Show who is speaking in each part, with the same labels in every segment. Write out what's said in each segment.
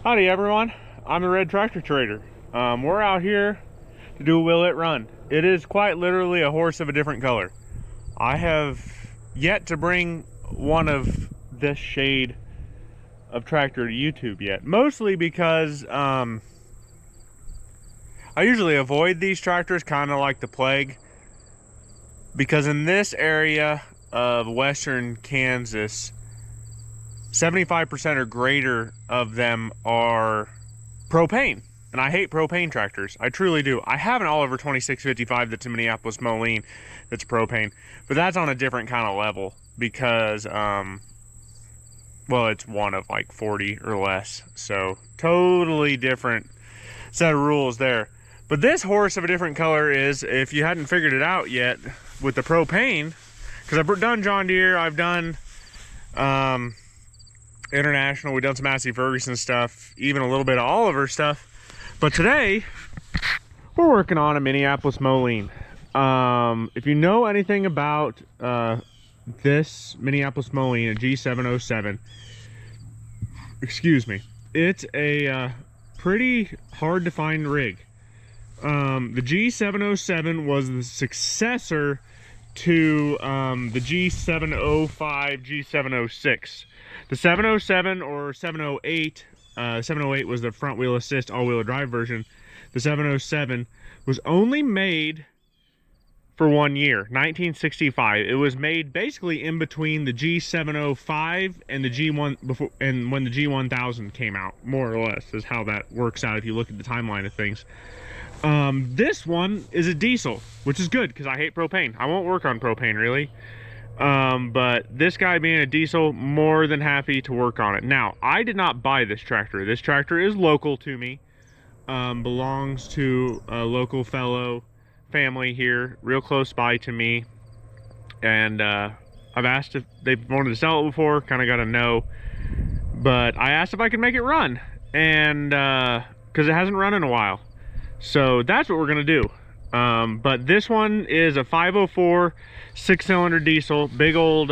Speaker 1: Howdy everyone, I'm the Red Tractor Trader. We're out here to do a Will It Run. It is quite literally a horse of a different color. I have yet to bring one of this shade of tractor to YouTube yet, mostly because I usually avoid these tractors kind of like the plague, because in this area of western Kansas, 75% or greater of them are propane, and I hate propane tractors. I truly do. I have an Oliver 2655 that's a Minneapolis Moline that's propane, but that's on a different kind of level because well, it's one of like 40 or less, so totally different set of rules there. But this horse of a different color is, if you hadn't figured it out yet, with the propane, because I've done John Deere, I've done International, we've done some Massey Ferguson stuff, even a little bit of Oliver stuff, but today we're working on a Minneapolis Moline. If you know anything about this Minneapolis Moline, a G707, excuse me, it's a pretty hard to find rig. The G707 was the successor to the G705, G706. The 707 or 708, 708 was the front wheel assist all-wheel drive version. The 707 was only made for 1 year, 1965. It was made basically in between the G705 and the G1 before, and when the G1000 came out, more or less is how that works out if you look at the timeline of things. This one is a diesel, which is good because I hate propane. I won't work on propane really. But this guy being a diesel, more than happy to work on it. Now, I did not buy this tractor. This tractor is local to me, belongs to a local fellow family here, real close by to me. And, I've asked if they've wanted to sell it before, kind of got a no. But I asked if I could make it run, and, cause it hasn't run in a while. So that's what we're gonna do. But this one is a 504 6-cylinder diesel, big old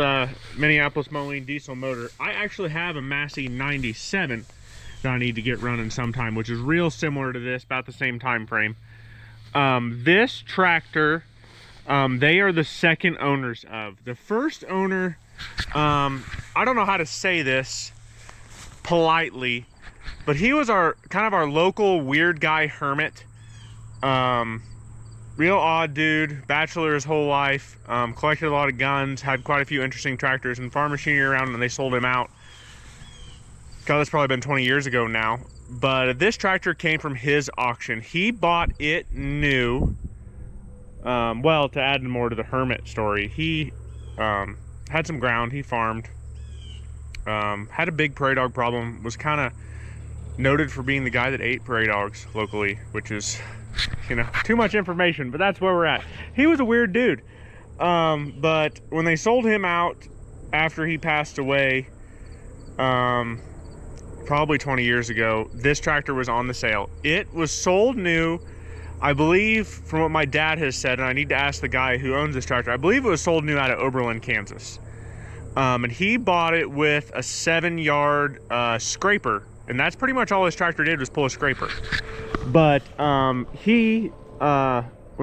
Speaker 1: Minneapolis Moline diesel motor. I actually have a Massey 97 that I need to get running sometime, which is real similar to this, about the same time frame. This tractor, they are the second owners of. The first owner, I don't know how to say this politely, but he was kind of our local weird guy hermit. Real odd dude, bachelor his whole life, collected a lot of guns, had quite a few interesting tractors and farm machinery around, and they sold him out. God, that's probably been 20 years ago now. But this tractor came from his auction. He bought it new. Well, to add more to the hermit story, he had some ground, he farmed, had a big prairie dog problem, was kind of noted for being the guy that ate prairie dogs locally, which is, you know, too much information, but that's where we're at. He was a weird dude. But when they sold him out after he passed away, probably 20 years ago, this tractor was on the sale. It was sold new, I believe, from what my dad has said, and I need to ask the guy who owns this tractor, I believe it was sold new out of Oberlin, Kansas. And he bought it with a 7-yard scraper, and that's pretty much all his tractor did, was pull a scraper. But when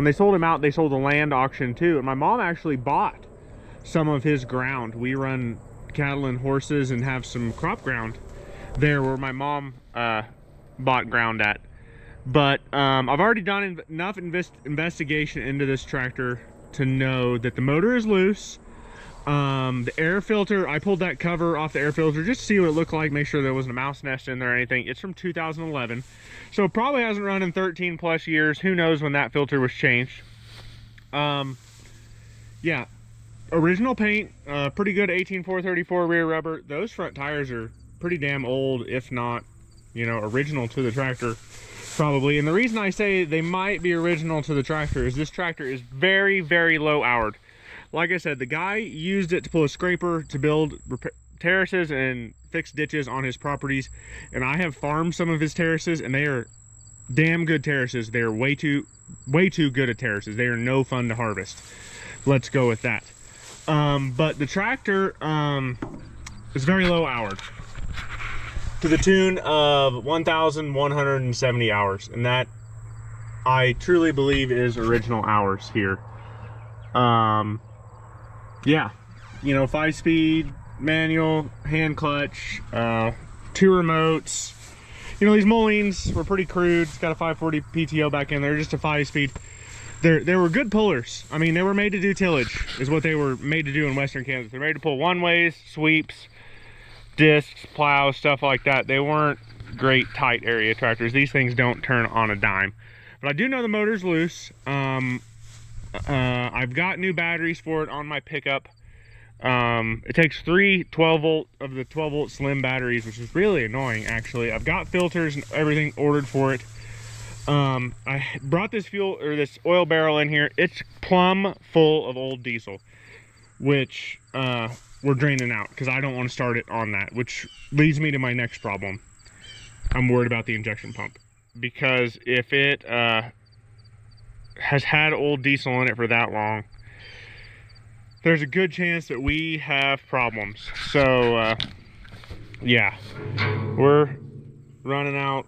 Speaker 1: they sold him out, they sold a land auction too, and my mom actually bought some of his ground. We run cattle and horses and have some crop ground there where my mom bought ground at. But I've already done enough investigation into this tractor to know that the motor is loose. The air filter, I pulled that cover off the air filter just to see what it looked like, make sure there wasn't a mouse nest in there or anything. It's from 2011, so it probably hasn't run in 13 plus years. Who knows when that filter was changed. Yeah, original paint, pretty good 18434 rear rubber. Those front tires are pretty damn old, if not, you know, original to the tractor probably. And the reason I say they might be original to the tractor is this tractor is very, very low houred. Like I said, the guy used it to pull a scraper to build terraces and fix ditches on his properties, and I have farmed some of his terraces, and they are damn good terraces. They are way too good at terraces. They are no fun to harvest. Let's go with that. But the tractor is very low houred. to the tune of 1,170 hours, and that I truly believe is original hours here. Yeah, you know, 5-speed manual, hand clutch, 2 remotes. You know, these Molines were pretty crude. It's got a 540 PTO back in there, just a 5-speed. They were good pullers. I mean, they were made to do tillage, is what they were made to do in Western Kansas. They're made to pull one-ways, sweeps, discs, plows, stuff like that. They weren't great tight area tractors. These things don't turn on a dime. But I do know the motor's loose. I've got new batteries for it on my pickup. It takes 3 12-volt of the 12-volt slim batteries, which is really annoying, actually. I've got filters and everything ordered for it. I brought this this oil barrel in here. It's plumb full of old diesel, which we're draining out because I don't want to start it on that, which leads me to my next problem. I'm worried about the injection pump, because if it has had old diesel in it for that long, there's a good chance that we have problems. So yeah, we're running out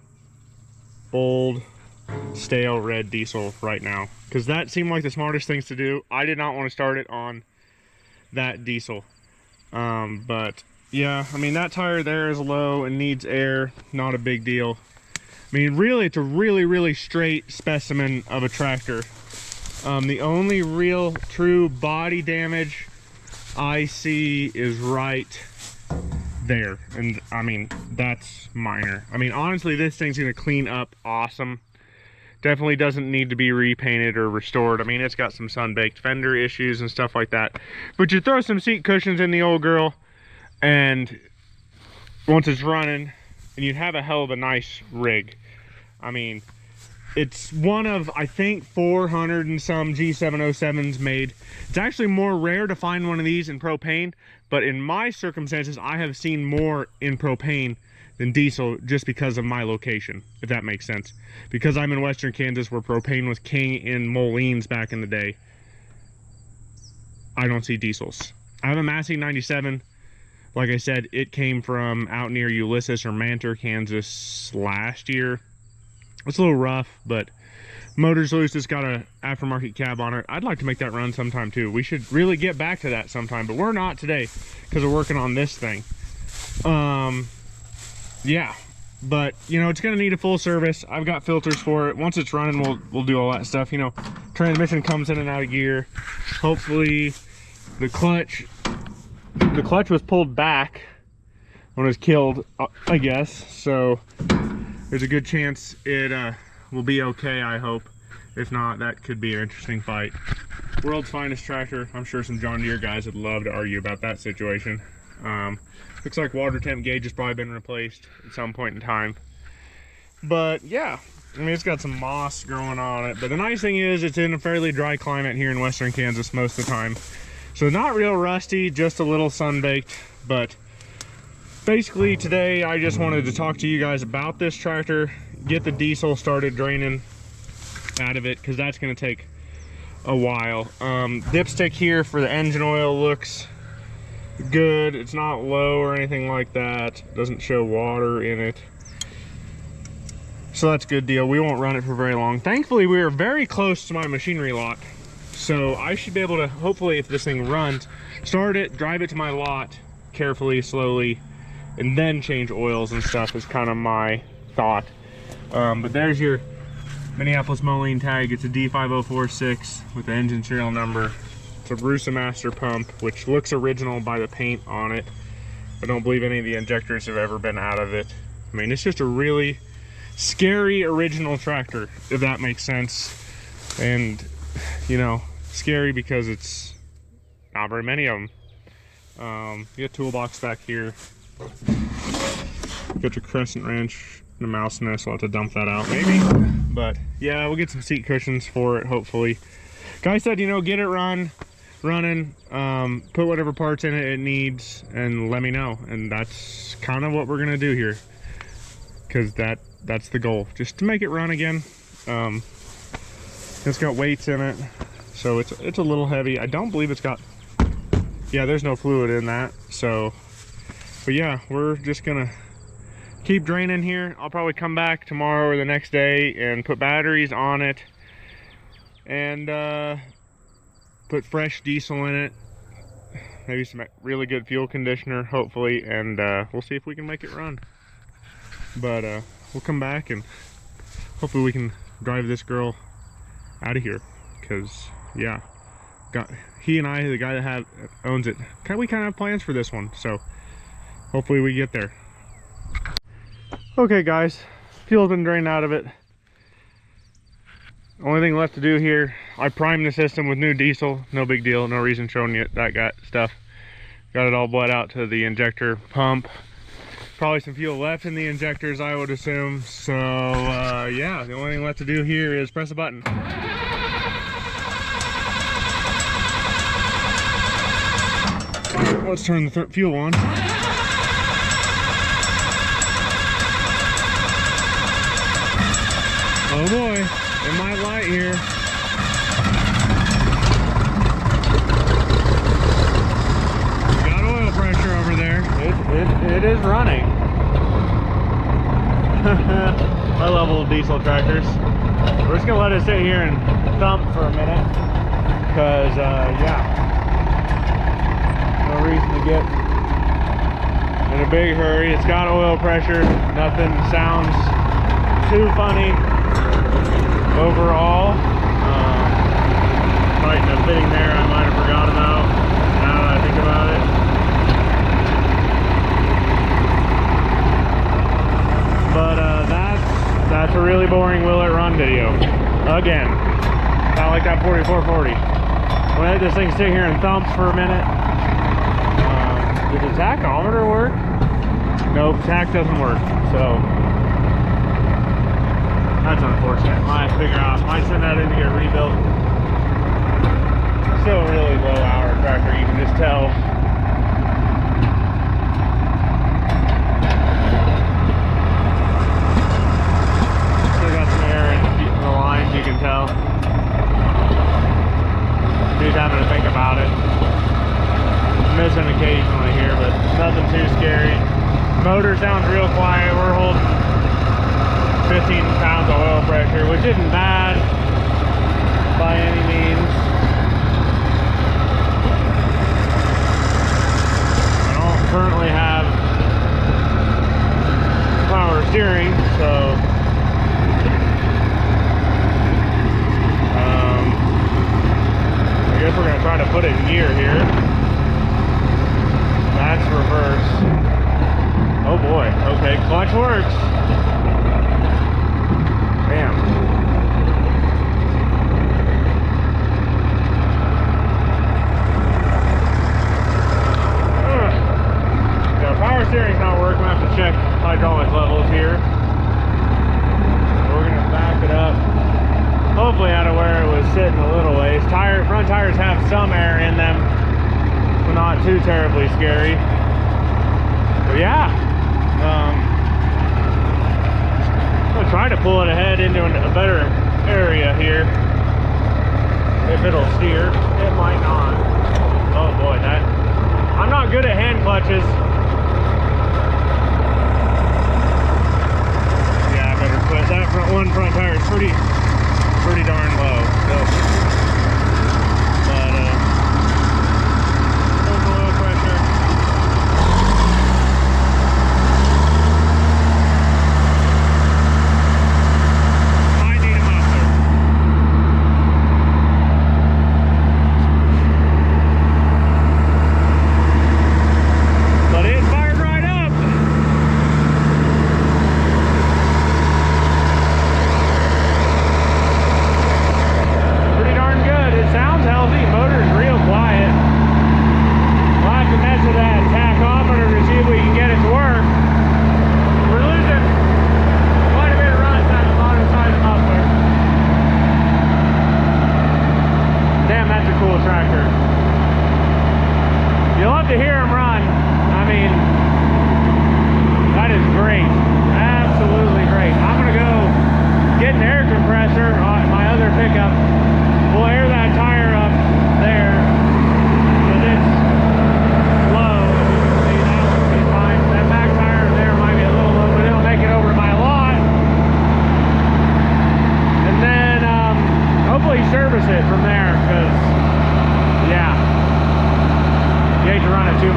Speaker 1: old stale red diesel right now, because that seemed like the smartest things to do. I did not want to start it on that diesel. But yeah, I mean, that tire there is low and needs air, not a big deal. I mean, really, it's a really straight specimen of a tractor. The only real true body damage I see is right there, and I mean, that's minor. I mean, honestly, this thing's gonna clean up awesome. Definitely doesn't need to be repainted or restored. I mean, it's got some sun-baked fender issues and stuff like that. But you throw some seat cushions in the old girl, and once it's running, and you'd have a hell of a nice rig. I mean, it's one of, I think, 400 and some G707s made. It's actually more rare to find one of these in propane, but in my circumstances, I have seen more in propane than diesel, just because of my location, if that makes sense. Because I'm in Western Kansas, where propane was king in Molines back in the day, I don't see diesels. I have a Massey 97. Like I said, it came from out near Ulysses or Mantor, Kansas last year. It's a little rough, but motor's loose. It's got a aftermarket cab on it. I'd like to make that run sometime too. We should really get back to that sometime, but we're not today because we're working on this thing. Yeah, but you know, it's gonna need a full service. I've got filters for it. Once it's running, we'll do all that stuff. You know, transmission comes in and out of gear. Hopefully the clutch was pulled back when it was killed, I guess, so there's a good chance it will be okay, I hope. If not, that could be an interesting fight. World's finest tractor. I'm sure some John Deere guys would love to argue about that situation. Looks like water temp gauge has probably been replaced at some point in time. But yeah, I mean, it's got some moss growing on it. But the nice thing is it's in a fairly dry climate here in Western Kansas most of the time. So not real rusty, just a little sun-baked. But basically today I just wanted to talk to you guys about this tractor, get the diesel started draining out of it, because that's going to take a while. Dipstick here for the engine oil looks good. It's not low or anything like that. Doesn't show water in it, so that's a good deal. We won't run it for very long. Thankfully, we are very close to my machinery lot, so I should be able to, hopefully, if this thing runs, start it, drive it to my lot carefully, slowly, and then change oils and stuff is kind of my thought. But there's your Minneapolis Moline tag. It's a D5046 with the engine serial number. It's a Rusa Master pump, which looks original by the paint on it. I don't believe any of the injectors have ever been out of it. I mean, it's just a really scary original tractor, if that makes sense. And, you know, scary because it's not very many of them. You got a toolbox back here. You got your crescent wrench and a mouse nest. I'll have to dump that out maybe. But yeah, we'll get some seat cushions for it, hopefully. Guy said, you know, get it running, put whatever parts in it needs, and let me know. And that's kind of what we're gonna do here, because that's the goal, just to make it run again. It's got weights in it, so it's a little heavy. I don't believe it's got, yeah, there's no fluid in that. So, but yeah, we're just gonna keep draining here. I'll probably come back tomorrow or the next day and put batteries on it and put fresh diesel in it, maybe some really good fuel conditioner, hopefully, and we'll see if we can make it run. But we'll come back and hopefully we can drive this girl out of here, because yeah, he and I, the guy that owns it, we kind of have plans for this one, so hopefully we get there. Okay guys, fuel's been drained out of it. Only thing left to do here, I primed the system with new diesel. No big deal, no reason showing you that stuff. Got it all bled out to the injector pump. Probably some fuel left in the injectors, I would assume. So yeah, the only thing left to do here is press a button. Let's turn the fuel on. Oh boy, it might light here. We got oil pressure over there. It is running. I love old diesel tractors. We're just gonna let it sit here and thump for a minute, because yeah, no reason to get in a big hurry. It's got oil pressure. Nothing sounds too funny overall. Tighten a fitting there I might have forgot about, now that I think about it. But that's a really boring will it run video. Again, not like that 4440. We'll let this thing sit here and thumps for a minute. Did the tachometer work? Nope, tack doesn't work, so that's unfortunate. Might figure out, might send that in to get rebuilt. Still a really low hour tractor, you can just tell. Still got some air in the lines, you can tell. Dude's having to think about it. Missing occasionally here, but nothing too scary. Motor sounds real quiet. We're holding 15 pounds of oil pressure, which isn't bad by any means. I don't currently have power steering, so I guess we're gonna try to put it in gear here. That's reverse. Oh boy, okay, clutch works. Bam. The power steering's not working. I have to check hydraulic levels here. We're gonna back it up, hopefully out of where it was sitting a little ways. Front tires have some air in them, so not too terribly scary. But yeah, I'm gonna try to pull it ahead into a better area here. If it'll steer, it might not. Oh boy, I'm not good at hand clutches. Yeah, I better quit. That front tire is pretty darn low. So, but oil pressure. Might need a muffler. But it fired right up. Pretty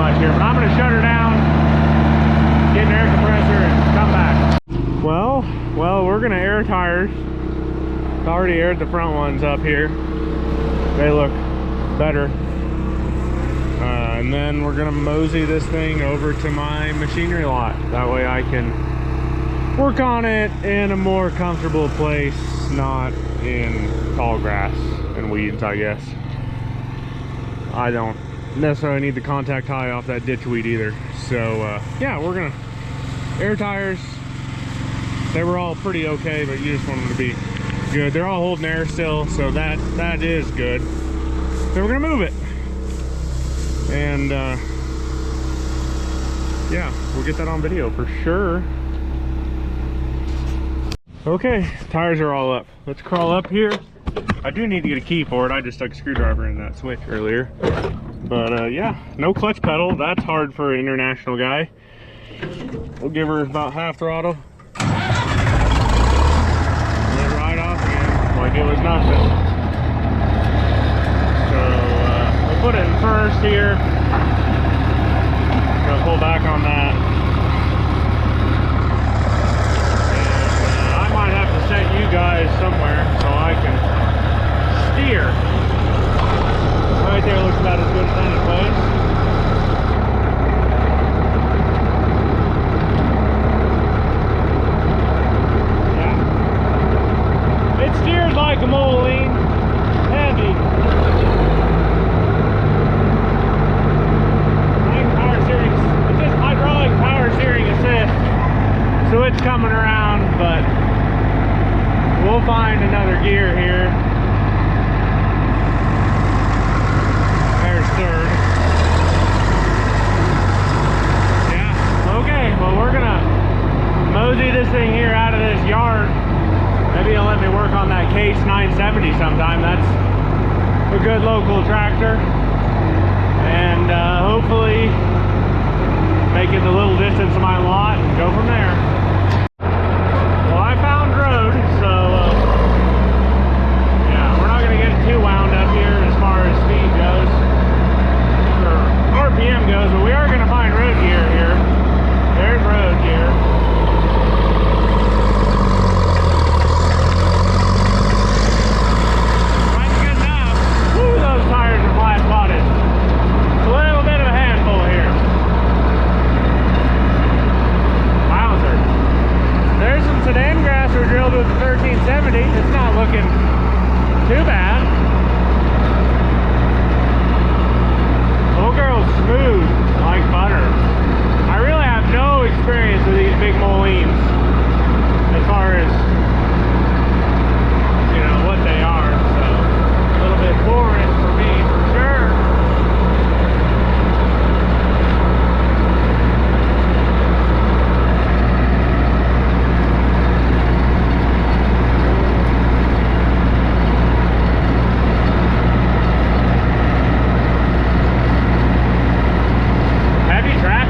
Speaker 1: much here, but I'm gonna shut her down, get an air compressor, and come back. Well, we're gonna air tires. I've already aired the front ones up here. They look better. And then we're gonna mosey this thing over to my machinery lot. That way I can work on it in a more comfortable place, not in tall grass and weeds, I guess. I don't necessarily need the contact high off that ditch weed either. So yeah, we're gonna air tires. They were all pretty okay, but you just want them to be good. They're all holding air still, so that is good. So we're gonna move it. And yeah, we'll get that on video for sure. Okay, tires are all up. Let's crawl up here. I do need to get a key for it. I just stuck a screwdriver in that switch earlier. But yeah, no clutch pedal. That's hard for an international guy. We'll give her about half throttle. Let it ride off again like it was nothing. So we'll put it in first here. Gonna pull back on that. And I might have to set you guys somewhere so I can steer. Right there looks about as good as any place. Yeah. It steers like a Moline. Heavy. Power steering. It's just hydraulic power steering assist. So it's coming around, but we'll find another gear here. There's third. Yeah, okay, well we're gonna mosey this thing here out of this yard. Maybe he'll let me work on that Case 970 sometime. That's a good local tractor. And hopefully make it the little distance of my lot and go from there. Well, I found road, so yeah, we're not gonna get too wound up here as far as speed goes or RPM goes, but we are gonna find road gear here. There's road gear. Might be good enough. Woo, those tires are flat spotted. A little bit of a handful here. There's some sedan grass we drilled with the 1370. It's not looking too bad. Old girl's smooth like butter. I really have no experience with these big Molines as far as, you know, what they are. So a little bit boring for me for sure.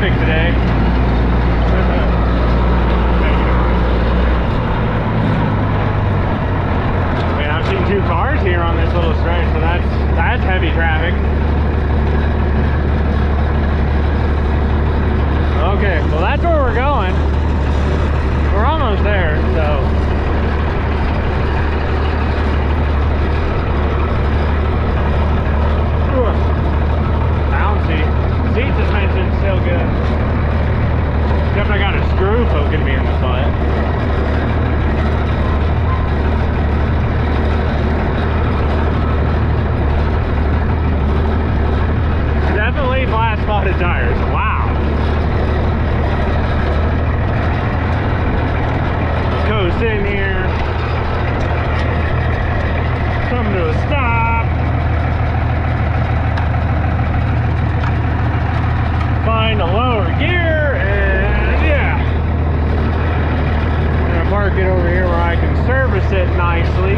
Speaker 1: Today. I mean, I've seen 2 cars here on this little stretch, so that's heavy traffic. Okay, well that's where we're going. We're almost there, so. Bouncy. Seat suspension's still good. Except I got a screw poking me in the butt. Definitely flat spotted tires. Wow. Coast in here. Come to a stop. Find a lower gear, and yeah, I'm gonna park it over here where I can service it nicely.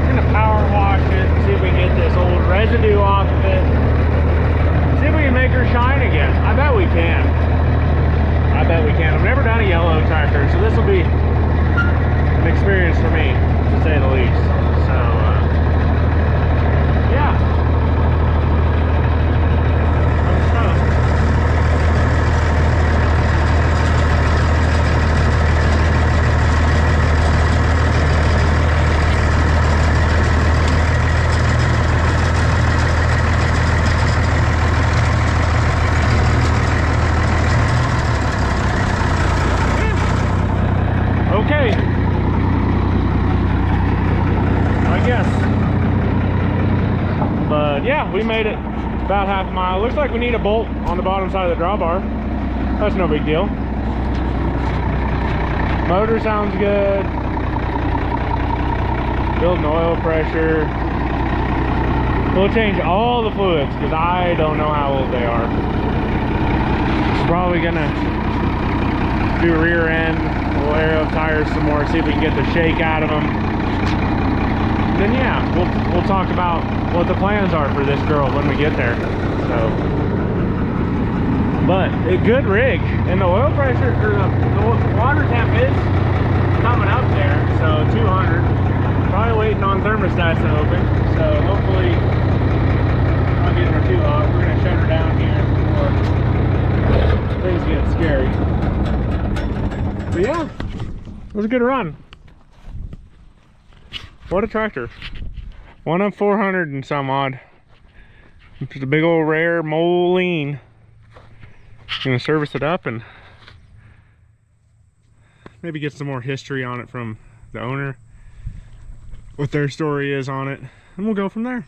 Speaker 1: I'm gonna power wash it and see if we can get this old residue off of it. See if we can make her shine again. I bet we can. I bet we can. I've never done a yellow tractor, so this will be an experience for me, to say the least. So yeah. yeah, we made it about half a mile. Looks like we need a bolt on the bottom side of the drawbar. That's no big deal. Motor sounds good. Building oil pressure. We'll change all the fluids because I don't know how old they are. Probably gonna do rear end. We'll air up tires some more, see if we can get the shake out of them. And then yeah, we'll talk about what the plans are for this girl when we get there. So, but a good rig, and the oil pressure or the water temp is coming up there. So 200. Probably waiting on thermostats to open. So hopefully not getting her too hot. We're gonna shut her down here before things get scary. But yeah, it was a good run. What a tractor. One of 400 and some odd. Just a big old rare Moline. Gonna service it up and maybe get some more history on it from the owner, what their story is on it, and we'll go from there.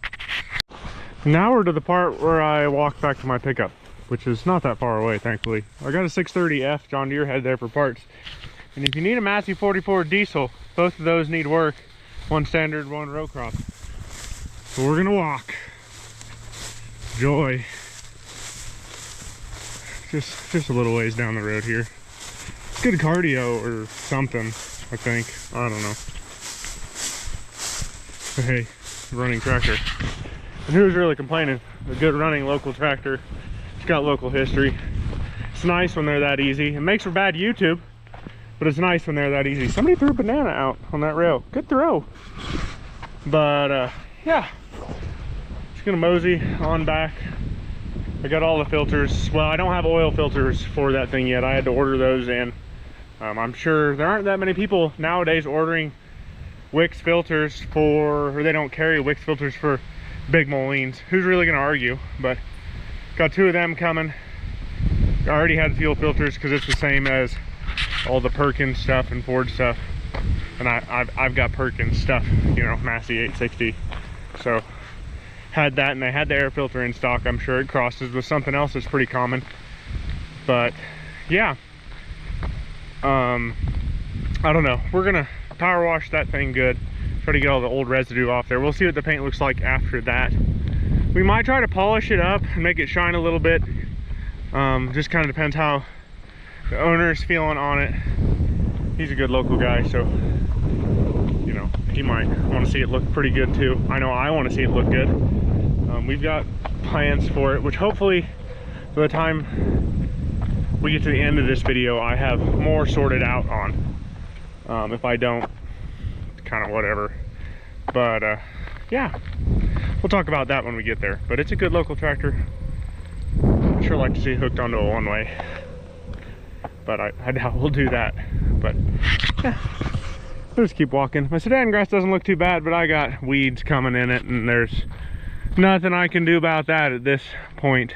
Speaker 1: Now we're to the part where I walk back to my pickup, which is not that far away, thankfully. I got a 630F John Deere head there for parts. And if you need a Massey 44 diesel, both of those need work. One standard, one row crop. So we're gonna walk. Joy. Just a little ways down the road here. Good cardio or something, I think. I don't know. But hey, running tractor. And who's really complaining? A good running local tractor. It's got local history. It's nice when they're that easy. It makes for bad YouTube, but it's nice when they're that easy. Somebody threw a banana out on that rail. Good throw. But yeah, just gonna mosey on back. I got all the filters. Well, I don't have oil filters for that thing yet. I had to order those in. I'm sure there aren't that many people nowadays ordering Wix filters for, or they don't carry Wix filters for big Molines. Who's really gonna argue? But got two of them coming. I already had fuel filters because it's the same as all the Perkins stuff and Ford stuff. And I've got Perkins stuff, you know, Massey 860. So had that, and they had the air filter in stock. I'm sure it crosses with something else that's pretty common. But yeah, I don't know. We're gonna power wash that thing good, try to get all the old residue off there. We'll see what the paint looks like after that. We might try to polish it up and make it shine a little bit. Just kind of depends how the owner's feeling on it. He's a good local guy, so you know, he might want to see it look pretty good too. I know I want to see it look good. We've got plans for it, which hopefully by the time we get to the end of this video, I have more sorted out on. If I don't, kind of whatever. But yeah, we'll talk about that when we get there. But it's a good local tractor. I'd sure like to see it hooked onto a one-way, but I doubt we'll do that. But yeah, we'll just keep walking. My sedan grass doesn't look too bad, but I got weeds coming in it, and there's nothing I can do about that at this point.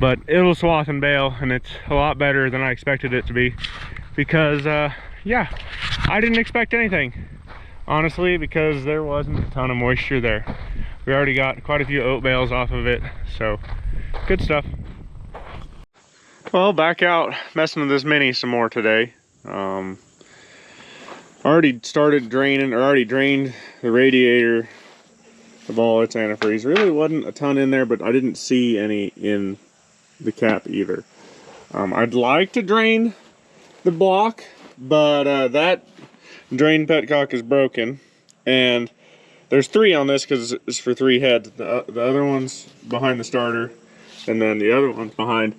Speaker 1: But it'll swath and bale, and it's a lot better than I expected it to be, because yeah, I didn't expect anything, honestly, because there wasn't a ton of moisture there. We already got quite a few oat bales off of it, so good stuff. Well, back out messing with this Mini some more today. Already started draining, or already drained the radiator of all its antifreeze. Really wasn't a ton in there, but I didn't see any in the cap either. I'd like to drain the block, but that drain petcock is broken, and there's 3 on this because it's for 3 heads. The other one's behind the starter, and then the other one's behind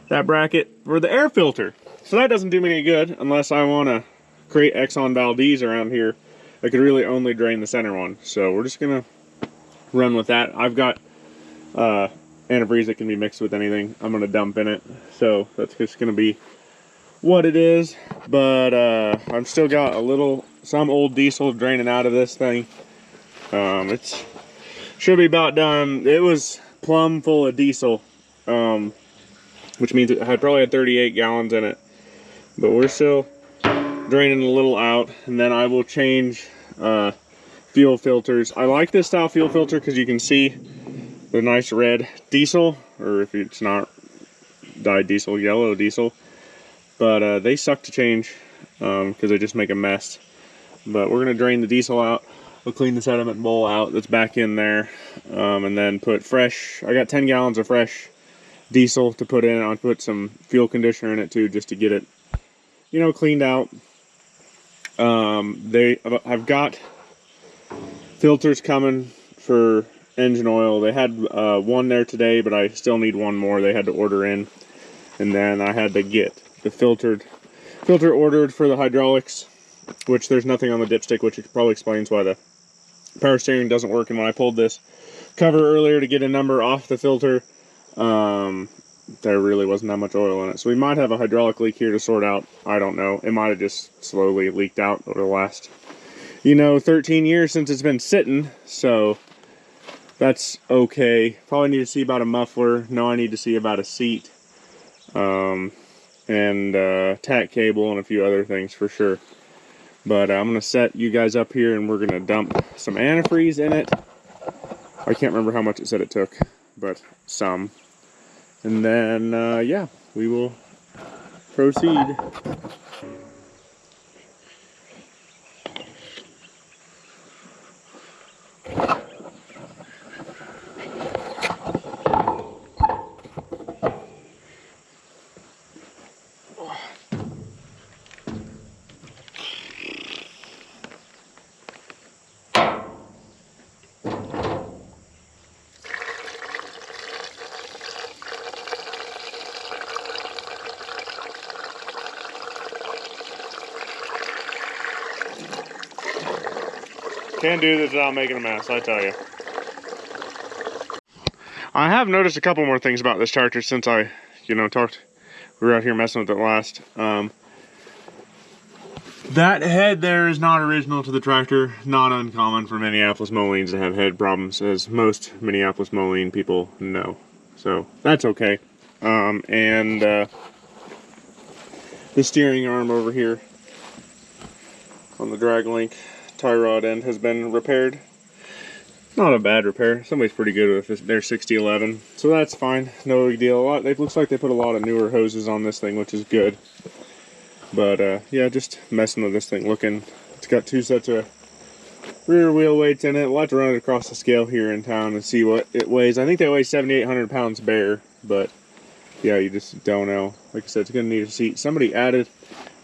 Speaker 1: that bracket for the air filter. So that doesn't do me any good unless I want to create Exxon Valdez around here. I could really only drain the center one. So we're just gonna run with that. I've got antifreeze that can be mixed with anything. I'm gonna dump in it. So that's just gonna be what it is. But I've still got some old diesel draining out of this thing. It's should be about done. It was plumb full of diesel, which means it probably had 38 gallons in it. But we're still draining a little out, and then I will change fuel filters. I like this style fuel filter because you can see the nice red diesel, or if it's not dyed diesel, yellow diesel. But they suck to change because they just make a mess. But we're gonna drain the diesel out. We'll clean the sediment bowl out that's back in there, and then put fresh. I got 10 gallons of fresh diesel to put in. I'll put some fuel conditioner in it too, just to get it, you know, cleaned out. I've got filters coming for engine oil. They had one there today, but I still need one more. They had to order in, and then I had to get the filter ordered for the hydraulics, which there's nothing on the dipstick, which probably explains why the power steering doesn't work. And when I pulled this cover earlier to get a number off the filter, there really wasn't that much oil in it. So we might have a hydraulic leak here to sort out. I don't know. It might have just slowly leaked out over the last, you know, 13 years since it's been sitting. So that's okay. Probably need to see about a muffler. No, I need to see about a seat. And tack cable and a few other things for sure. But I'm going to set you guys up here and we're going to dump some antifreeze in it. I can't remember how much it said it took, but some. And then, yeah, we will proceed. Can't do this without making a mess, I tell you. I have noticed a couple more things about this tractor since I, you know, we were out here messing with it last. That head there is not original to the tractor. Not uncommon for Minneapolis Molines to have head problems, as most Minneapolis Moline people know. So that's okay. The steering arm over here on the drag link tie rod end has been repaired. Not a bad repair. Somebody's pretty good with their 6011, so that's fine. No big deal. It looks like they put a lot of newer hoses on this thing, which is good. But yeah, just messing with this thing. It's got 2 sets of rear wheel weights in it. We'll have to run it across the scale here in town and see what it weighs. I think they weigh 7,800 pounds bare, but yeah, you just don't know. Like I said, it's gonna need a seat. Somebody added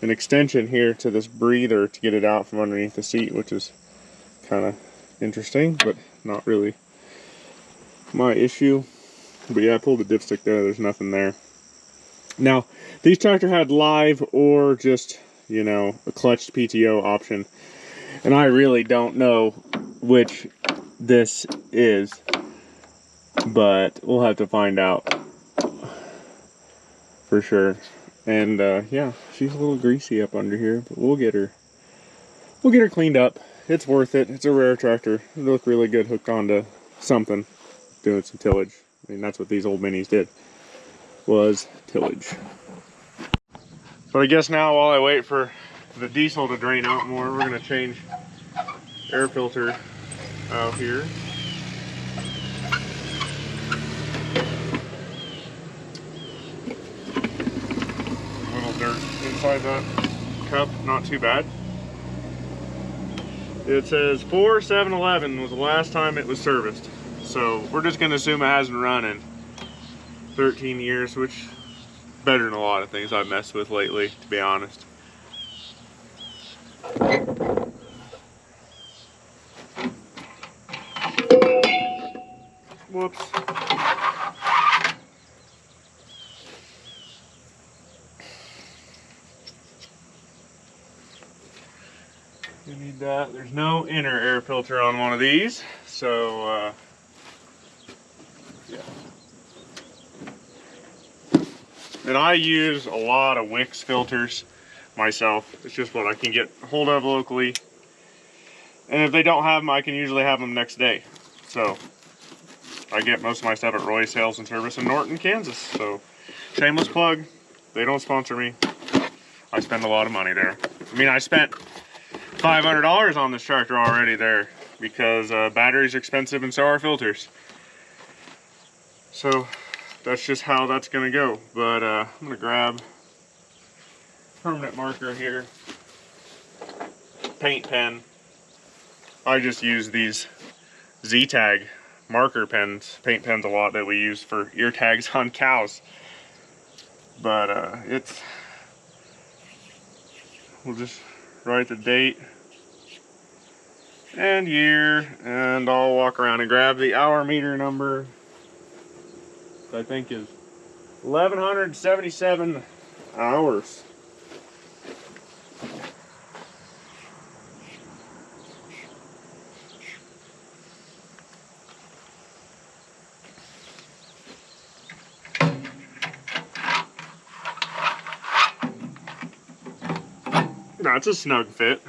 Speaker 1: an extension here to this breather to get it out from underneath the seat, which is kind of interesting, but not really my issue. But yeah, I pulled the dipstick there. There's nothing there. Now, these tractor had live or just, you know, a clutched PTO option, and I really don't know which this is, but we'll have to find out for sure. And yeah, she's a little greasy up under here, but we'll get her cleaned up. It's worth it. It's a rare tractor. It'll look really good hooked onto something, doing some tillage. I mean, that's what these old minis did, was tillage. But I guess now, while I wait for the diesel to drain out more, we're gonna change air filter out here. Dirt inside that cup, not too bad. It says 4/7/11 was the last time it was serviced, so we're just gonna assume it hasn't run in 13 years, which better than a lot of things I've messed with lately, to be honest. Whoops. You need that. There's no inner air filter on one of these, so yeah. And I use a lot of Wix filters myself. It's just what I can get hold of locally. And if they don't have them, I can usually have them next day. So I get most of my stuff at Roy Sales and Service in Norton, Kansas. So shameless plug. They don't sponsor me. I spend a lot of money there. I mean, I spent $500 on this tractor already there, because batteries are expensive and so are filters. So that's just how that's gonna go. But I'm gonna grab permanent marker here, paint pen. I just use these Z-tag marker pens, paint pens a lot that we use for ear tags on cows. But we'll just write the date and year, and I'll walk around and grab the hour meter number. I think is 1177 hours. That's a snug fit.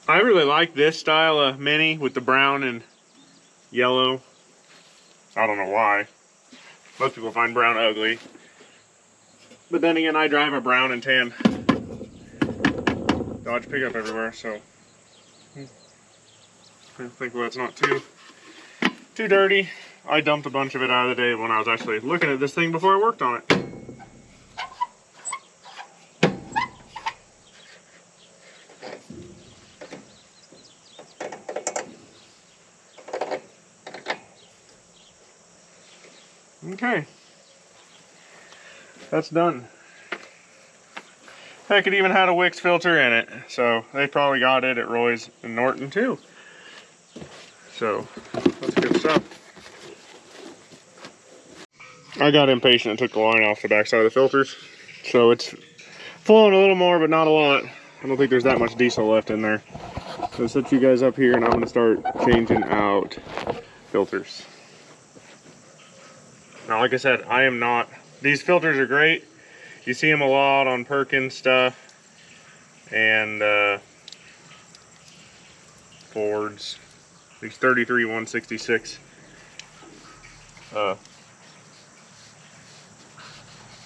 Speaker 1: I really like this style of Mini with the brown and yellow. I don't know why. Most people find brown ugly. But then again, I drive a brown and tan Dodge pickup everywhere, so I think that's not too dirty. I dumped a bunch of it out of the day when I was actually looking at this thing before I worked on it. Okay, that's done. Heck, it even had a Wix filter in it, so they probably got it at Roy's and Norton too. So that's good stuff. I got impatient and took the line off the backside of the filters, so it's flowing a little more, but not a lot. I don't think there's that much diesel left in there. So I'll set you guys up here, and I'm going to start changing out filters. Now, like I said, I am not. These filters are great. You see them a lot on Perkins stuff and Fords. These 33-166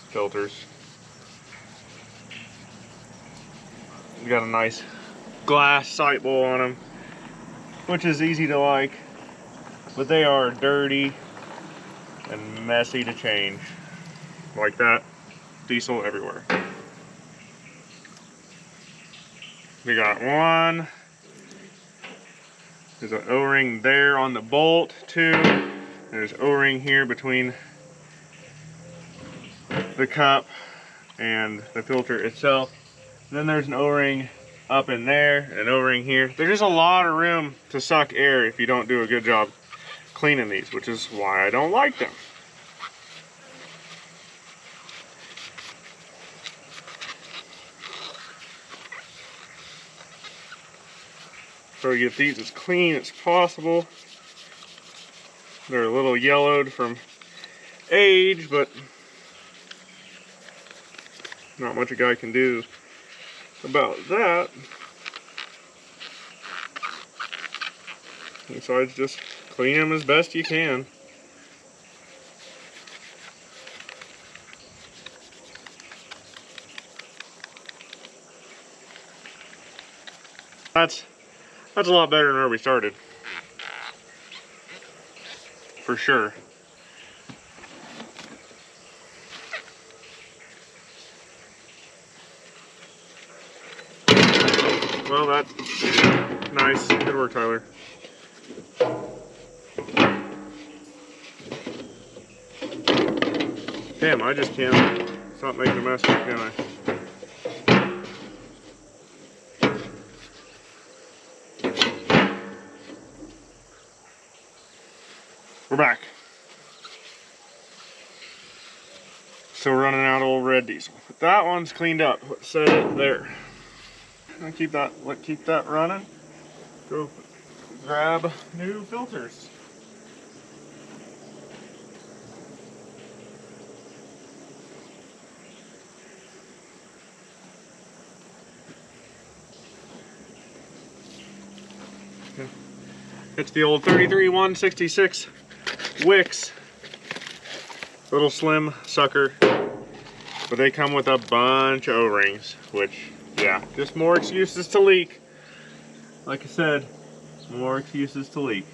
Speaker 1: filters. You got a nice glass sight bowl on them, which is easy to like, but they are dirty and messy to change. Like that, diesel everywhere. We got one. There's an O-ring there on the bolt too. There's O-ring here between the cup and the filter itself. And then there's an O-ring up in there, an O-ring here. There's just a lot of room to suck air if you don't do a good job cleaning these, which is why I don't like them. So you get these as clean as possible. They're a little yellowed from age, but not much a guy can do about that. Besides just clean them as best you can. That's a lot better than where we started. For sure. Well, that's nice. Good work, Tyler. Damn, I just can't stop making a mess, can I? We're back. So we're running out of old red diesel. But that one's cleaned up. Let's set it there. I'll keep that running. Go grab new filters. Okay. It's the old 33-166 Wix Little slim sucker, but they come with a bunch of O-rings, which, yeah, just more excuses to leak. Like I said, more excuses to leak.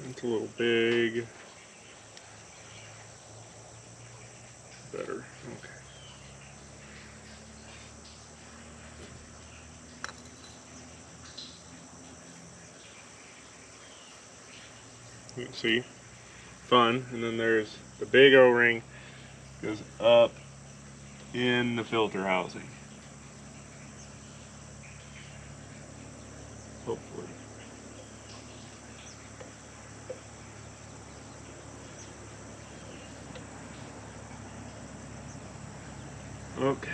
Speaker 1: It's a little big. Better. Okay. You can see, fun. And then there's the big O-ring goes up in the filter housing. Hopefully. Okay.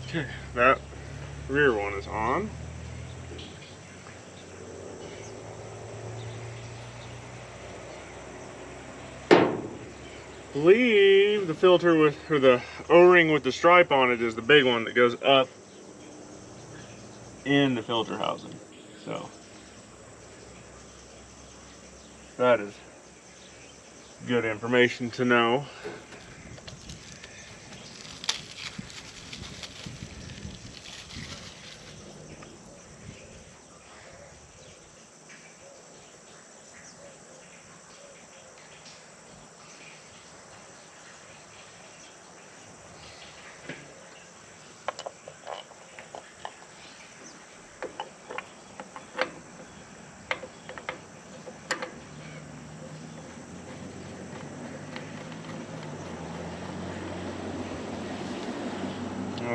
Speaker 1: Okay, that rear one is on. I believe the filter with, or the O-ring with the stripe on it is the big one that goes up in the filter housing. So that is good information to know.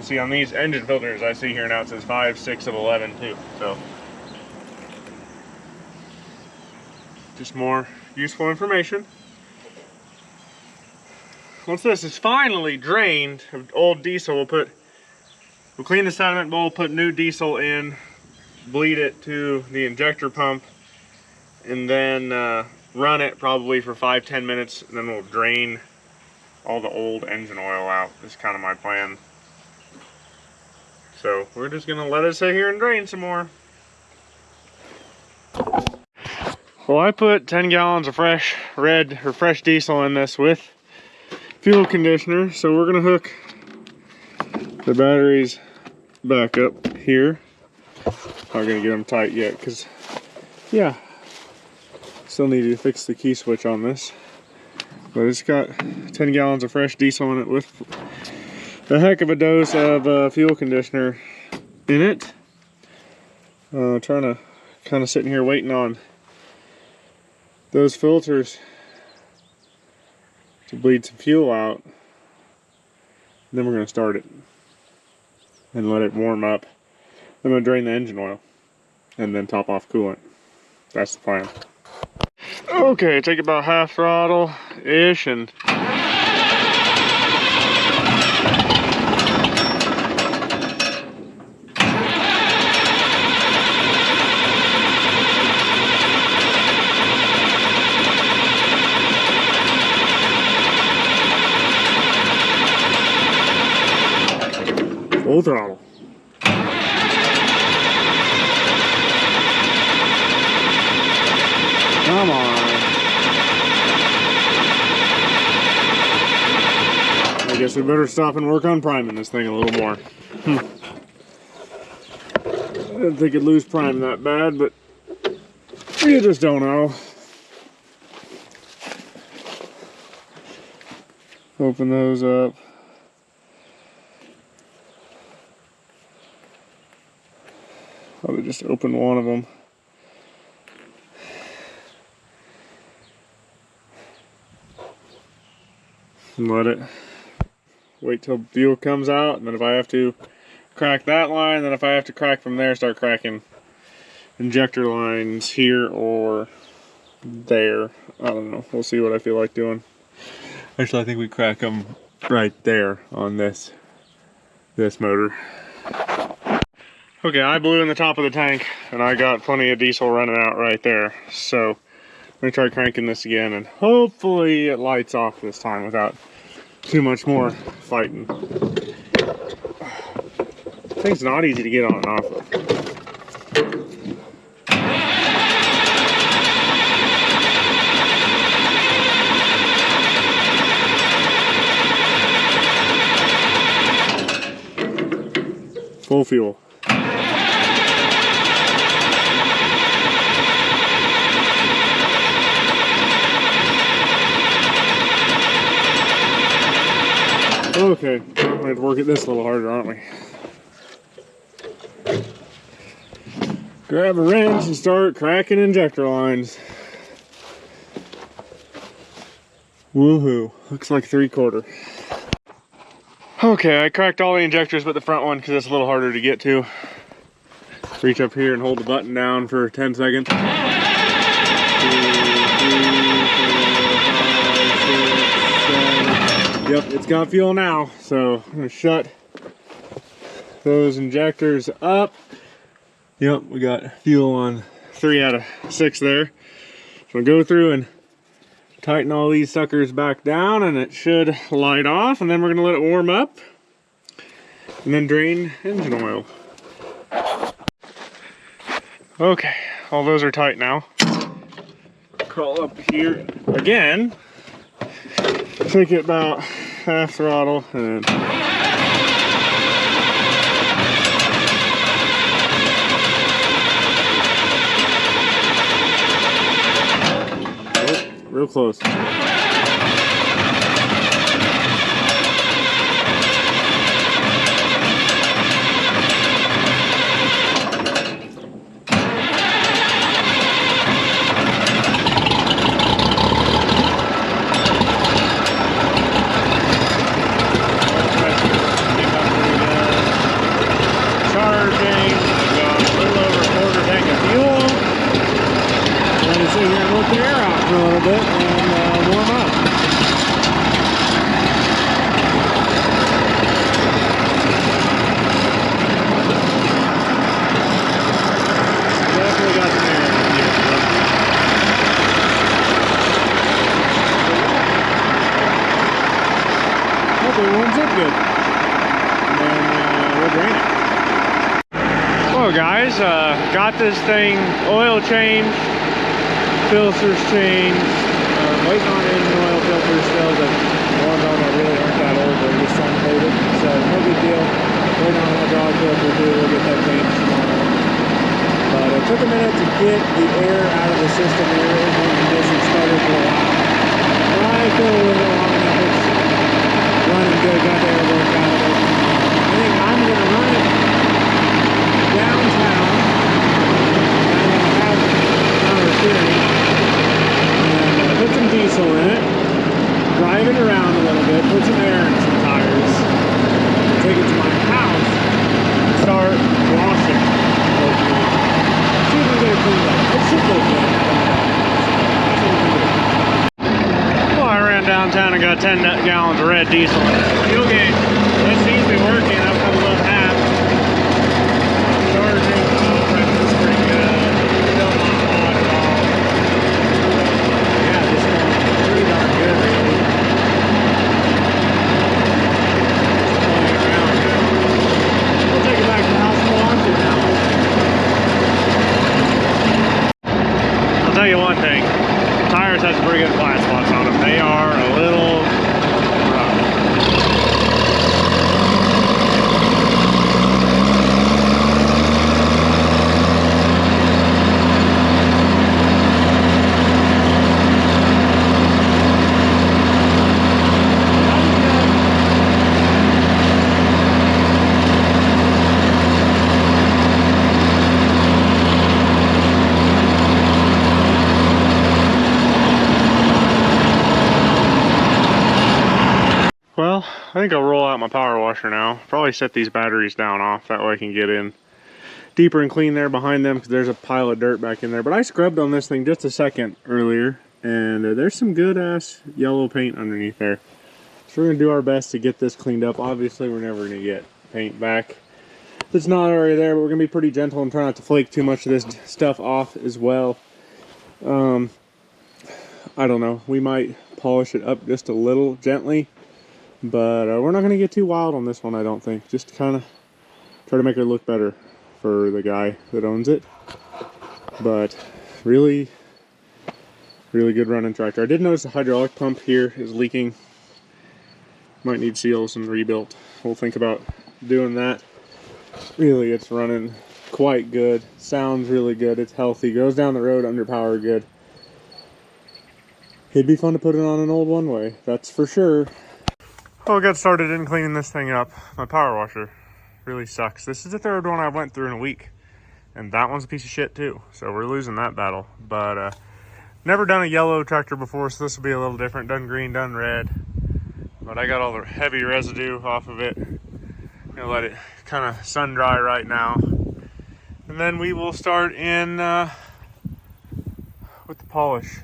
Speaker 1: See, on these engine filters I see here now it says 5, 6 of 11 too. So just more useful information. Once this is finally drained of old diesel, we'll clean the sediment bowl, put new diesel in, bleed it to the injector pump, and then run it probably for 5-10 minutes, and then we'll drain all the old engine oil out. That's kind of my plan. So we're just gonna let it sit here and drain some more. Well, I put 10 gallons of fresh diesel in this with fuel conditioner. So we're gonna hook the batteries back up here. Not gonna get them tight yet, because yeah, still need to fix the key switch on this. But it's got 10 gallons of fresh diesel in it with a heck of a dose of fuel conditioner in it. Trying to kind of sitting here waiting on those filters to bleed some fuel out. Then we're going to start it and let it warm up. I'm going to drain the engine oil and then top off coolant. That's the plan. Okay, take about half throttle-ish and full throttle. Come on. I guess we better stop and work on priming this thing a little more. I didn't think it'd lose prime that bad, but you just don't know. Open those up. Probably just open one of them. And let it wait till fuel comes out, and then if I have to crack that line, then if I have to crack from there, start cracking injector lines here or there. I don't know. We'll see what I feel like doing. Actually, I think we crack them right there on this motor. Okay, I blew in the top of the tank, and I got plenty of diesel running out right there. So I'm gonna try cranking this again, and hopefully it lights off this time without too much more fighting. This thing's not easy to get on and off of. Full fuel. Okay, we're going to work at this a little harder, aren't we? Grab a wrench and start cracking injector lines. Woohoo, looks like 3/4. Okay, I cracked all the injectors but the front one because it's a little harder to get to. Reach up here and hold the button down for 10 seconds. 2, 3, 4, 5, 6, 7. Yep, it's got fuel now, so I'm gonna shut those injectors up. Yep, we got fuel on 3 out of 6 there. So I'll go through and tighten all these suckers back down, and it should light off, and then we're gonna let it warm up and then drain engine oil. Okay, all those are tight now. Crawl up here again, take it about half throttle, and real close. Guys, got this thing oil changed, filters changed, waiting on engine oil filters still, but more of them really aren't that old, they're just uncoated, so no big deal. Waiting on that dog filter too, we'll get that changed tomorrow. But it took a minute to get the air out of the system here. It was in condition, started for a while. I feel a little long enough, it's running good, got the air worked out of it. I think I'm going to run it downtown, and have power steering, and put some diesel in it, drive it around a little bit, put some air in some tires, take it to my house, and start washing. See if we can get it cleaned up. It should look good. Well, I ran downtown and got 10 gallons of red diesel. Fuel gauge, this seems to be working. I've come above half. Tell you one thing, tires has pretty good flat spots on them. They are a little rough. Well, think I'll roll out my power washer now. Probably set these batteries down off, that way I can get in deeper and clean there behind them, because there's a pile of dirt back in there. But I scrubbed on this thing just a second earlier, and there's some good ass yellow paint underneath there. So we're gonna do our best to get this cleaned up. Obviously we're never gonna get paint back that's not already there, but we're gonna be pretty gentle and try not to flake too much of this stuff off as well. I don't know, we might polish it up just a little gently, but we're not gonna get too wild on this one, I don't think. Just to kind of try to make it look better for the guy that owns it. But really good running tractor. I did notice the hydraulic pump here is leaking. Might need seals and rebuilt. We'll think about doing that. Really, it's running quite good. Sounds really good. It's healthy. Goes down the road under power good. It'd be fun to put it on an old one-way, that's for sure. Well, I got started in cleaning this thing up. My power washer really sucks. This is the third one I went through in a week, and that one's a piece of shit too. So we're losing that battle. But never done a yellow tractor before, so this will be a little different. Done green, done red. But I got all the heavy residue off of it. Gonna let it kind of sun dry right now, and then we will start in with the polish. See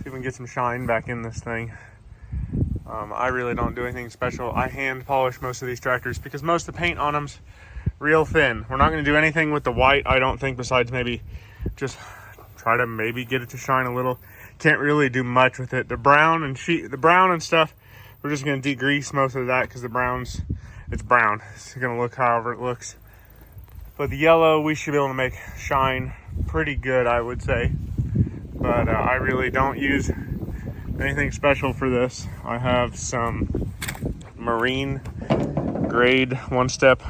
Speaker 1: if we can get some shine back in this thing. I really don't do anything special. I hand polish most of these tractors because most of the paint on them's real thin. We're not going to do anything with the white, I don't think, besides maybe just try to maybe get it to shine a little. Can't really do much with it. The brown and stuff, we're just going to degrease most of that because it's brown. It's going to look however it looks. But the yellow, we should be able to make shine pretty good, I would say. But I really don't use anything special for this. I have some marine grade one-step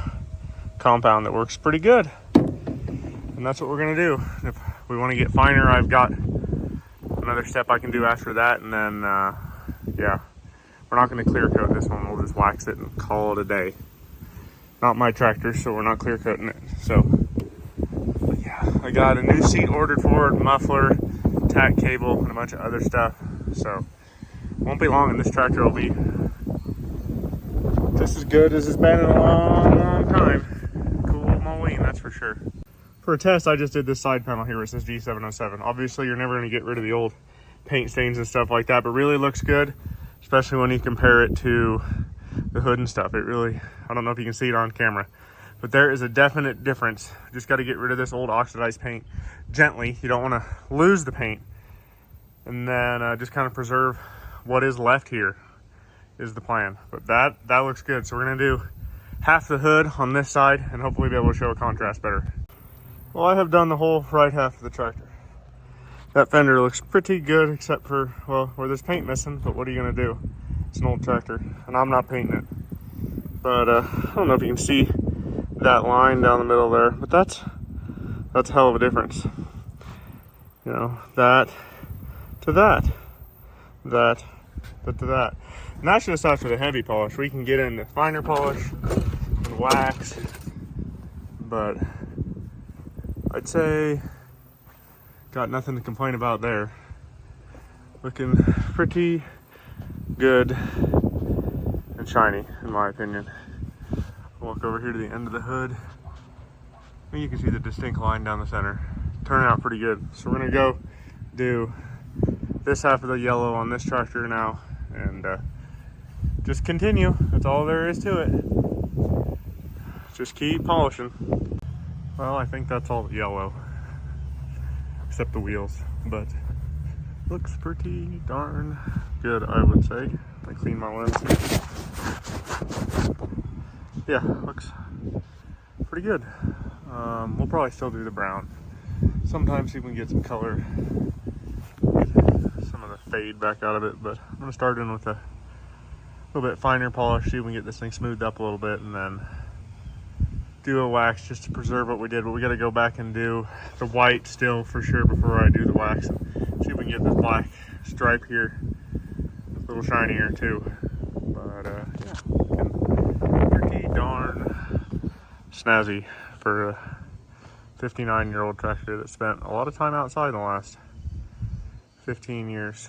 Speaker 1: compound that works pretty good. And that's what we're going to do. If we want to get finer, I've got another step I can do after that. And then, yeah. We're not going to clear coat this one. We'll just wax it and call it a day. Not my tractor, so we're not clear coating it. So, but yeah, I got a new seat ordered for it, muffler, tack cable, and a bunch of other stuff. So, won't be long, and this tractor will be just as good as it's been in a long time. Cool old Moline, that's for sure. For a test, I just did this side panel here where it says G707. Obviously, you're never going to get rid of the old paint stains and stuff like that, but really looks good. Especially when you compare it to the hood and stuff. It really, I don't know if you can see it on camera, but there is a definite difference. Just got to get rid of this old oxidized paint gently. You don't want to lose the paint. And then just kind of preserve what is left here is the plan. But that looks good. So we're going to do half the hood on this side and hopefully be able to show a contrast better. Well, I have done the whole right half of the tractor. That fender looks pretty good except for, well, where there's paint missing, but what are you going to do? It's an old tractor, and I'm not painting it. But I don't know if you can see that line down the middle there, but that's a hell of a difference. You know, that to that, that to that. And that's just after the heavy polish. We can get into finer polish and wax, but I'd say got nothing to complain about there. Looking pretty good and shiny, in my opinion. Walk over here to the end of the hood. And you can see the distinct line down the center. Turning out pretty good. So we're gonna go do this half of the yellow on this tractor now, and just continue. That's all there is to it. Just keep polishing. Well, I think that's all yellow. Except the wheels, but looks pretty darn good, I would say. I clean my lens. Yeah, looks pretty good. We'll probably still do the brown. Sometimes see if we can get some color, get some of the fade back out of it, but I'm gonna start in with a little bit finer polish, see if we can get this thing smoothed up a little bit, and then do a wax just to preserve what we did. But we got to go back and do the white still for sure before I do the wax, and see if we can get this black stripe here a little shinier too. But yeah, pretty darn snazzy for a 59-year-old tractor that spent a lot of time outside in the last 15 years.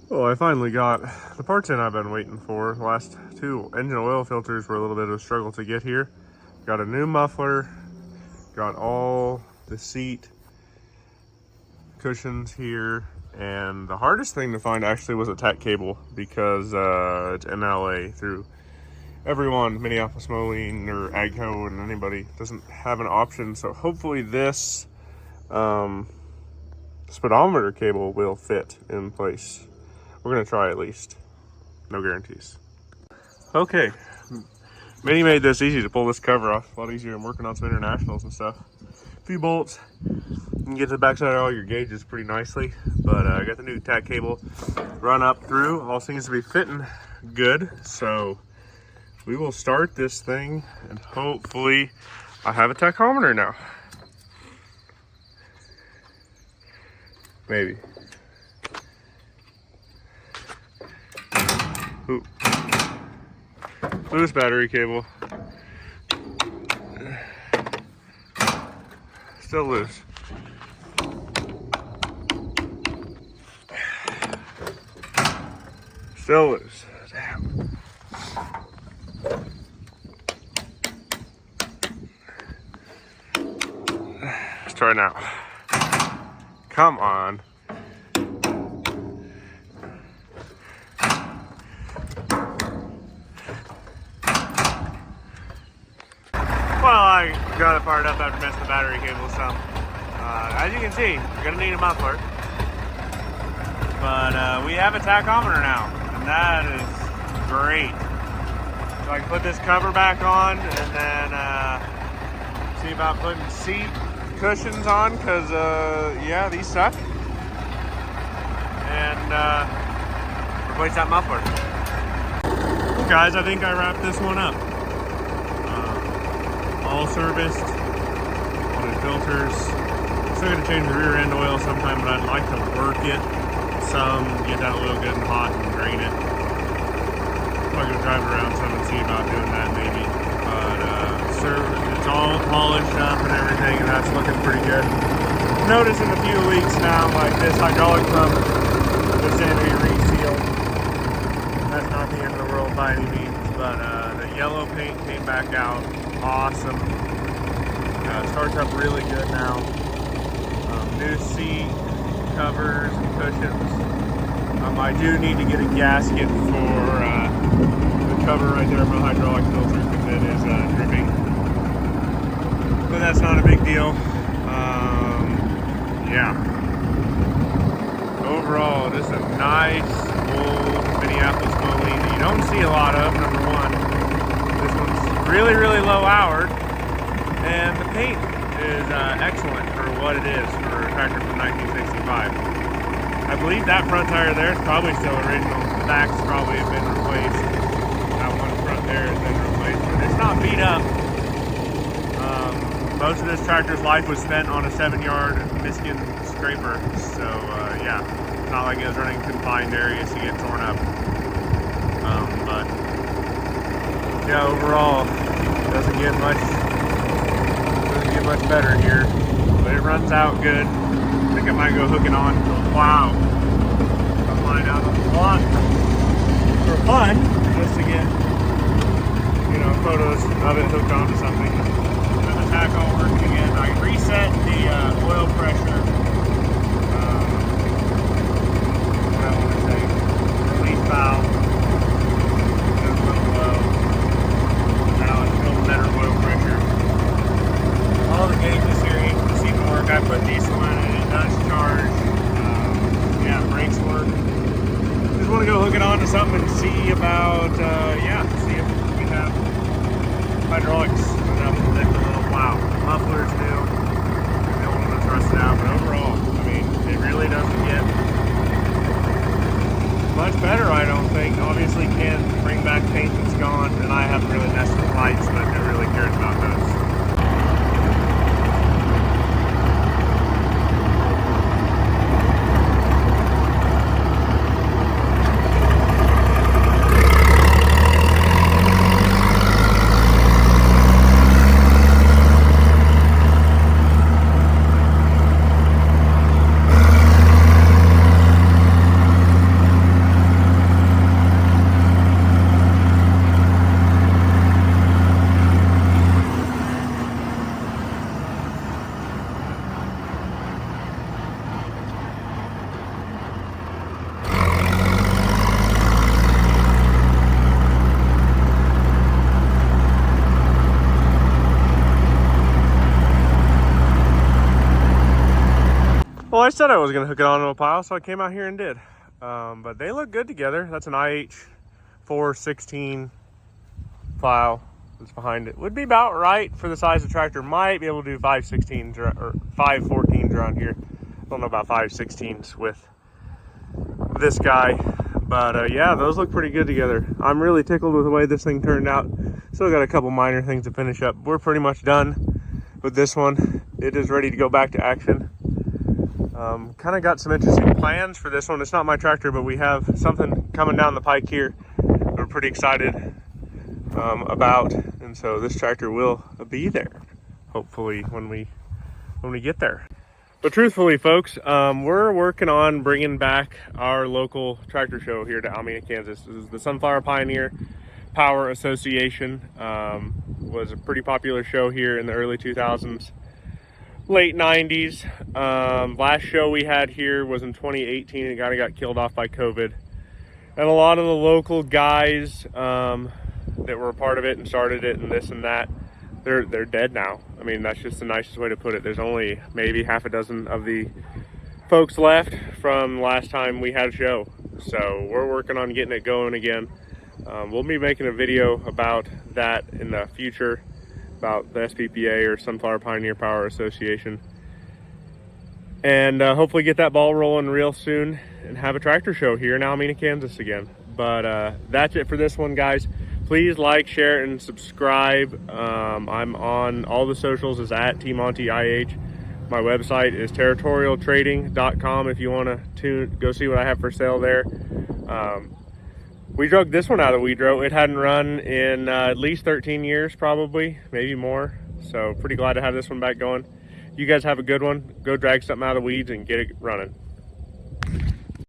Speaker 1: Well, I finally got the parts in I've been waiting for. The last two engine oil filters were a little bit of a struggle to get here. Got a new muffler, got all the seat cushions here, and the hardest thing to find actually was a tack cable because it's MLA through everyone, Minneapolis Moline or AGCO, and anybody doesn't have an option. So hopefully this speedometer cable will fit in place. We're gonna try at least. No guarantees. Okay, Minnie made this easy to pull this cover off. A lot easier than working on some internationals and stuff. A few bolts. You can get to the backside of all your gauges pretty nicely. But I got the new tack cable run up through. All seems to be fitting good. So we will start this thing and hopefully I have a tachometer now. Maybe. Ooh. Loose battery cable. Still loose. Still loose. Damn. Let's try now. Come on. Well, I got it fired up after messing the battery cable some. As you can see, you're gonna need a muffler. But we have a tachometer now, and that is great. So I can put this cover back on and then see about putting seat cushions on, because yeah, these suck. And replace that muffler. Well, guys, I think I wrapped this one up. All serviced, all new filters. Still gonna change the rear end oil sometime, but I'd like to work it some, get that oil good and hot and drain it. Probably gonna drive around some and see about doing that maybe. But it's all polished up and everything, and that's looking pretty good. Noticing a few leaks now, like this hydraulic pump was in to be resealed. That's not the end of the world by any means, but the yellow paint came back out. Awesome. Starts up really good now. New seat covers and cushions. I do need to get a gasket for the cover right there for the hydraulic filter because it is dripping. But that's not a big deal. Yeah. Overall, this is a nice old Minneapolis Moline. You don't see a lot of, number one. This one's really, really low houred, and the paint is excellent for what it is for a tractor from 1965. I believe that front tire there is probably still original. The back's probably have been replaced. That one front there has been replaced, but it's not beat up. Most of this tractor's life was spent on a 7-yard Michigan scraper, so yeah, it's not like it was running confined areas to get torn up. But yeah, overall, doesn't get much better here, but it runs out good. I think I might go hook it on to a plow. Come line out on the block for fun, just to get, you know, photos of it hooked onto something. And the tack all working again. I reset the oil pressure. What I want to say, release valve. Goes a little low. Now it's still better oil pressure. All the gauges here you can see the work. I put diesel in it. It does charge. Yeah, brakes work. Just want to go hook it on to something and see about, yeah, see if we have hydraulics enough to lift a little plow. Muffler's new. I don't want to trust it out, but overall, I mean, it really doesn't get much better, I don't think. Obviously can bring back paint that's gone, and I haven't really messed with lights, but who really cares about those? I said I was gonna hook it onto a pile, so I came out here and did. But they look good together. That's an IH 416 plow that's behind it. Would be about right for the size of the tractor. Might be able to do 516s or 514s around here. I don't know about 516s with this guy. But yeah, those look pretty good together. I'm really tickled with the way this thing turned out. Still got a couple minor things to finish up. We're pretty much done with this one. It is ready to go back to action. Kind of got some interesting plans for this one. It's not my tractor, but we have something coming down the pike here we're pretty excited about, and so this tractor will be there hopefully when we get there. But truthfully, folks, we're working on bringing back our local tractor show here to Alameda, Kansas. This is the Sunflower Pioneer Power Association. Was a pretty popular show here in the early 2000s. Late 90s. Last show we had here was in 2018 and kind of got killed off by COVID. And a lot of the local guys that were a part of it and started it and this and that, they're dead now. I mean, that's just the nicest way to put it. There's only maybe half a dozen of the folks left from last time we had a show. So we're working on getting it going again. We'll be making a video about that in the future, about the SPPA or Sunflower Pioneer Power Association, and hopefully get that ball rolling real soon and have a tractor show here in Alameda, Kansas again. But that's it for this one, guys. Please like, share, and subscribe. I'm on all the socials as at TMontyIH. My website is territorialtrading.com if you want to go see what I have for sale there. We drug this one out of the Weedrow. It hadn't run in at least 13 years, probably, maybe more. So pretty glad to have this one back going. You guys have a good one. Go drag something out of the weeds and get it running.